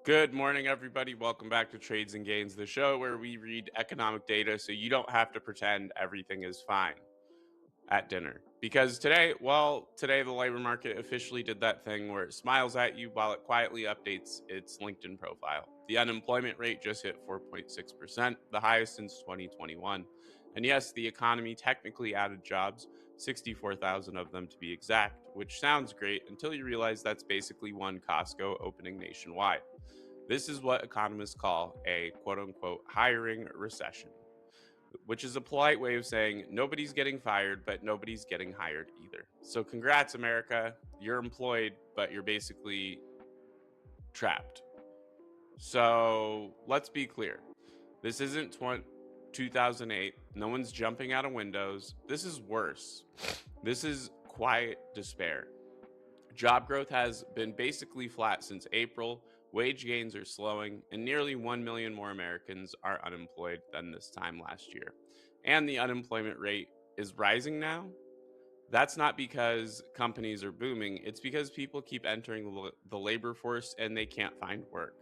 Good morning, everybody. Welcome back to Trades and Gains, the show where we read economic data so you don't have to pretend everything is fine at dinner. Because today the labor market officially did that thing where it smiles at you while it quietly updates its LinkedIn profile. The unemployment rate just hit 4.6%, the highest since 2021. And yes, the economy technically added jobs, 64,000 of them to be exact, which sounds great until you realize that's basically one Costco opening nationwide. This is what economists call a quote unquote hiring recession, which is a polite way of saying nobody's getting fired, but nobody's getting hired either. So, congrats, America. You're employed, but you're basically trapped. So, let's be clear. This isn't 2008. No one's jumping out of windows. This is worse. This is quiet despair. Job growth has been basically flat since April, wage gains are slowing, and nearly 1 million more Americans are unemployed than this time last year. And the unemployment rate is rising now. That's not because companies are booming, it's because people keep entering the labor force and they can't find work.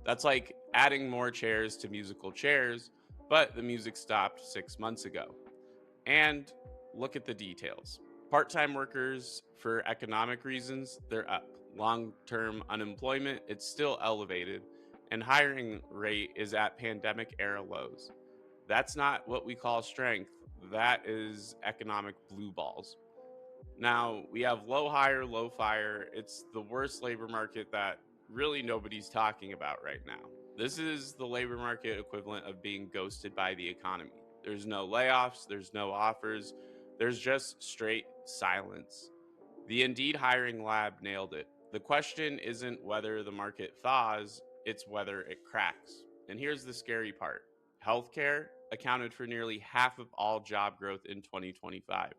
That's like adding more chairs to musical chairs, but the music stopped 6 months ago. And look at the details. Part time workers, for economic reasons, they're up. Long term unemployment, it's still elevated, and hiring rate is at pandemic era lows. That's not what we call strength. That is economic blue balls. Now, we have low hire, low fire. It's the worst labor market that really nobody's talking about right now. This is the labor market equivalent of being ghosted by the economy. There's no layoffs, there's no offers, there's just straight silence. The Indeed hiring lab nailed it. The question isn't whether the market thaws, it's whether it cracks. And here's the scary part: healthcare accounted for nearly half of all job growth in 2025.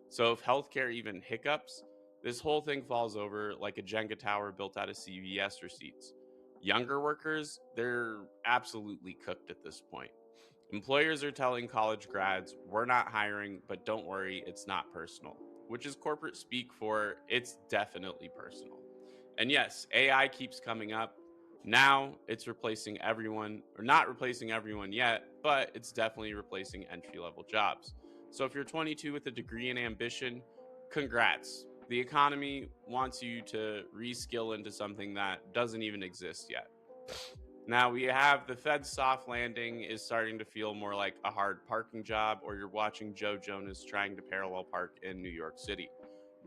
So if healthcare even hiccups, this whole thing falls over like a Jenga tower built out of CVS receipts. Younger workers, they're absolutely cooked at this point. Employers are telling college grads, we're not hiring, but don't worry, it's not personal, which is corporate speak for it's definitely personal. And yes, AI keeps coming up. Now it's replacing everyone, or not replacing everyone yet, but it's definitely replacing entry level jobs. So if you're 22 with a degree and ambition, congrats. The economy wants you to reskill into something that doesn't even exist yet. Now we have the Fed's soft landing is starting to feel more like a hard parking job, or you're watching Joe Jonas trying to parallel park in New York City.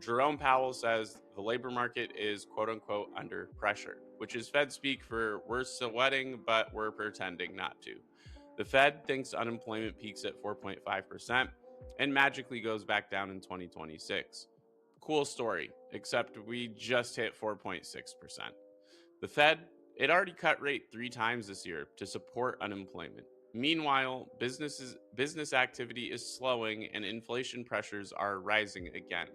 Jerome Powell says the labor market is quote unquote under pressure, which is Fed speak for we're sweating, but we're pretending not to. The Fed thinks unemployment peaks at 4.5% and magically goes back down in 2026. Cool story, except we just hit 4.6%. The Fed, it already cut rate 3 times this year to support unemployment. Meanwhile, business activity is slowing and inflation pressures are rising again.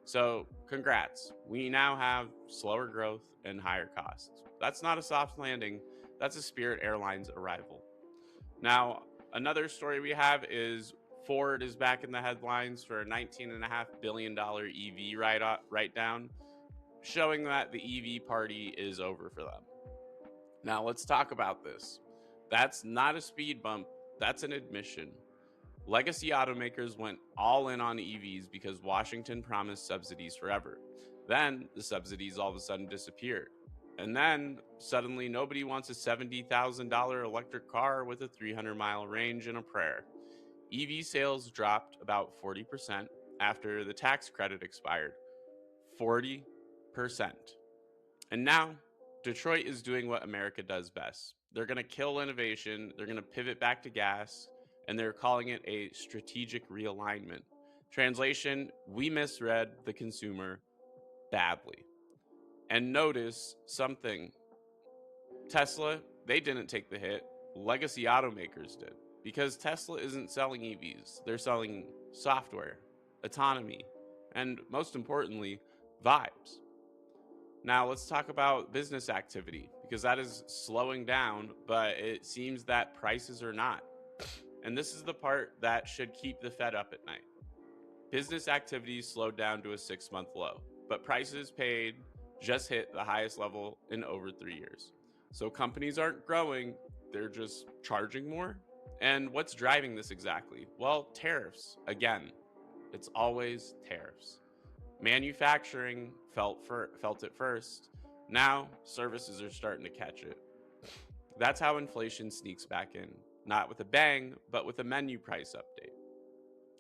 So, congrats. We now have slower growth and higher costs. That's not a soft landing, that's a Spirit Airlines arrival. Now, another story we have is Ford is back in the headlines for a $19.5 billion EV write down, showing that the EV party is over for them. Now, let's talk about this. That's not a speed bump, that's an admission. Legacy automakers went all in on EVs because Washington promised subsidies forever. Then the subsidies all of a sudden disappeared. And then suddenly nobody wants a $70,000 electric car with a 300-mile range and a prayer. EV sales dropped about 40% after the tax credit expired. 40%. And now Detroit is doing what America does best. They're going to kill innovation, they're going to pivot back to gas, and they're calling it a strategic realignment. Translation: we misread the consumer badly. And notice something: Tesla, they didn't take the hit, legacy automakers did. Because Tesla isn't selling EVs, they're selling software, autonomy, and most importantly, vibes. Now, let's talk about business activity because that is slowing down, but it seems that prices are not. And this is the part that should keep the Fed up at night. Business activity slowed down to a 6 month low, but prices paid just hit the highest level in over 3 years. So companies aren't growing, they're just charging more. And what's driving this exactly? Well, tariffs. Again, it's always tariffs. Manufacturing felt it first. Now, services are starting to catch it. That's how inflation sneaks back in, not with a bang, but with a menu price update.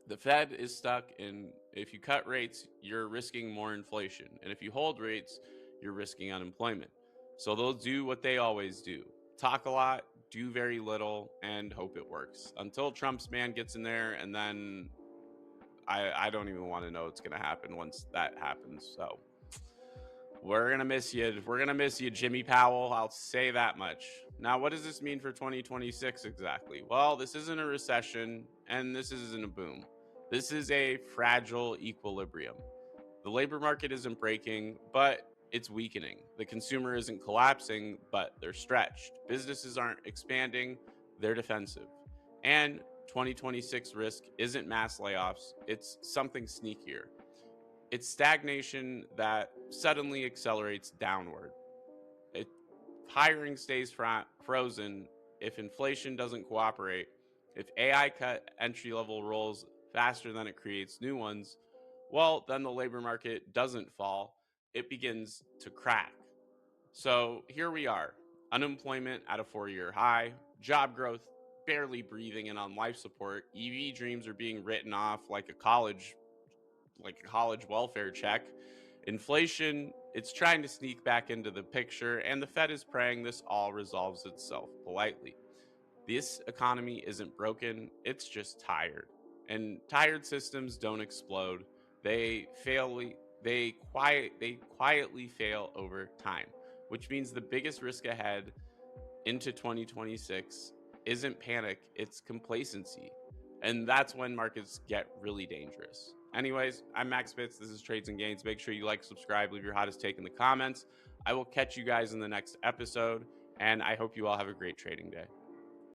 The Fed is stuck in if you cut rates, you're risking more inflation. And if you hold rates, you're risking unemployment. So they'll do what they always do: talk a lot, do very little, and hope it works until Trump's man gets in there. And then I don't even want to know what's going to happen once that happens. So we're going to miss you. We're going to miss you, Jimmy Powell. I'll say that much. Now, what does this mean for 2026 exactly? Well, this isn't a recession and this isn't a boom. This is a fragile equilibrium. The labor market isn't breaking, but it's weakening. The consumer isn't collapsing, but they're stretched. Businesses aren't expanding, they're defensive. And 2026 risk isn't mass layoffs, it's something sneakier. It's stagnation that suddenly accelerates downward. If hiring stays frozen, if inflation doesn't cooperate, if AI cut entry level roles faster than it creates new ones, well, then the labor market doesn't fall, it begins to crack. So here we are: unemployment at a 4-year high, job growth barely breathing in on life support, EV dreams are being written off like a college welfare check. Inflation, it's trying to sneak back into the picture, and the Fed is praying this all resolves itself politely. This economy isn't broken, it's just tired. And tired systems don't explode. They fail they quietly fail over time, which means the biggest risk ahead into 2026 isn't panic, it's complacency. And that's when markets get really dangerous. Anyways, I'm Max Spitz. This is Trades and Gains. Make sure you like, subscribe, leave your hottest take in the comments. I will catch you guys in the next episode, and I hope you all have a great trading day.